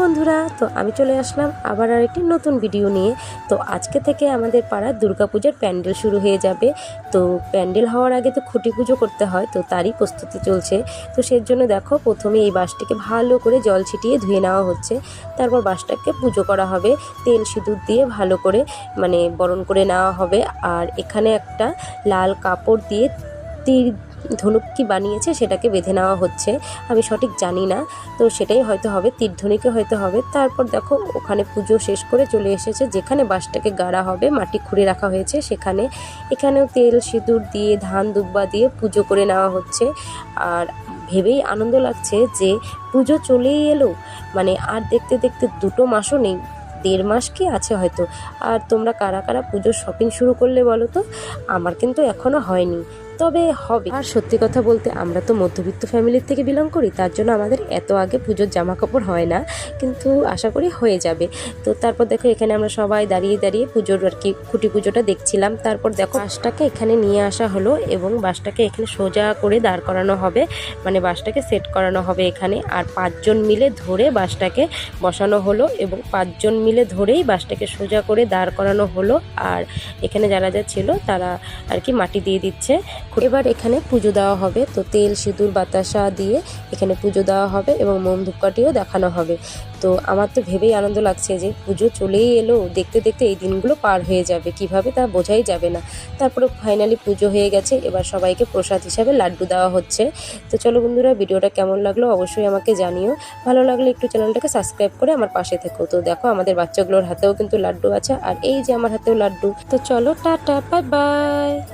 বন্ধুরা, তো আমি চলে আসলাম আবার আরেকটি নতুন ভিডিও নিয়ে। তো আজকে থেকে আমাদের পাড়ার দুর্গাপূজার প্যান্ডেল শুরু হয়ে যাবে। তো প্যান্ডেল হওয়ার আগে তো খুঁটি পুজো করতে হয়, তো তারই প্রস্তুতি চলছে। তো সের জন্য দেখো প্রথমে এই বাঁশটিকে ভালো করে জল ছিটিয়ে ধুয়ে নেওয়া হচ্ছে। তারপর বাঁশটাকে পুজো করা হবে, তেল সিঁদুর দিয়ে ভালো করে বরণ করে নেওয়া হবে। আর এখানে একটা লাল কাপড় দিয়ে তীর ধনুক কি বানিয়েছে সেটাকে বেঁধে নেওয়া হচ্ছে, আমি সঠিক জানি না, তো সেটাই হয়তো হবে, তীরধ্বনিকে হয়তো হবে। তারপর দেখো ওখানে পুজো শেষ করে চলে এসেছে, যেখানে বাঁশটাকে গাড়া হবে মাটি খুঁড়ে রাখা হয়েছে সেখানে। এখানেও তেল সিঁদুর দিয়ে ধান দুব্বা দিয়ে পুজো করে নেওয়া হচ্ছে। আর ভেবেই আনন্দ লাগছে যে পুজো চলেই এলো, আর দেখতে দেখতে 2 মাসও নেই, 1.5 মাস কি আছে হয়তো। আর তোমরা কারা কারা পুজোর শপিং শুরু করলে বলো তো? আমার কিন্তু এখনও হয়নি, তবে হবে। আর সত্যি কথা বলতে আমরা তো মধ্যবিত্ত ফ্যামিলির থেকে বিলং করি, তার জন্য আমাদের এত আগে পুজোর জামা কাপড় হয় না, কিন্তু আশা করি হয়ে যাবে। তো তারপর দেখো এখানে আমরা সবাই দাঁড়িয়ে দাঁড়িয়ে পুজোর খুঁটি পুজোটা দেখছিলাম। তারপর দেখো বাঁশটাকে এখানে নিয়ে আসা হলো এবং বাঁশটাকে এখানে সোজা করে দাঁড় করানো হবে, বাঁশটাকে সেট করানো হবে এখানে। আর 5 জন মিলে ধরে বাঁশটাকে বসানো হলো এবং 5 জন মিলে ধরেই বাঁশটাকে সোজা করে দাঁড় করানো হলো। আর এখানে যারা যা ছিল তারা মাটি দিয়ে দিচ্ছে। এবার এখানে পুজো দেওয়া হবে, তো তেল সিঁদুর বাতাসা দিয়ে এখানে পুজো দেওয়া হবে এবং মোম ধূপকাঠিও দেখানো হবে। তো আমার তো ভেবেই আনন্দ লাগছে যে পুজো চলেই এলো, দেখতে দেখতে এই দিনগুলো পার হয়ে যাবে কিভাবে তা বোঝাই যাবে না। তারপরে ফাইনালি পুজো হয়ে গেছে, এবার সবাইকে প্রসাদ হিসাবে লাড্ডু দেওয়া হচ্ছে। তো চলো বন্ধুরা, ভিডিওটা কেমন লাগলো অবশ্যই আমাকে জানিও। ভালো লাগলে একটু চ্যানেলটাকে সাবস্ক্রাইব করে আমার পাশে থেকো। তো দেখো আমাদের বাচ্চাগুলোর হাতেও কিন্তু লাড্ডু আছে, আর এই যে আমার হাতেও লাড্ডু। তো চলো টাটা, বাই বাই।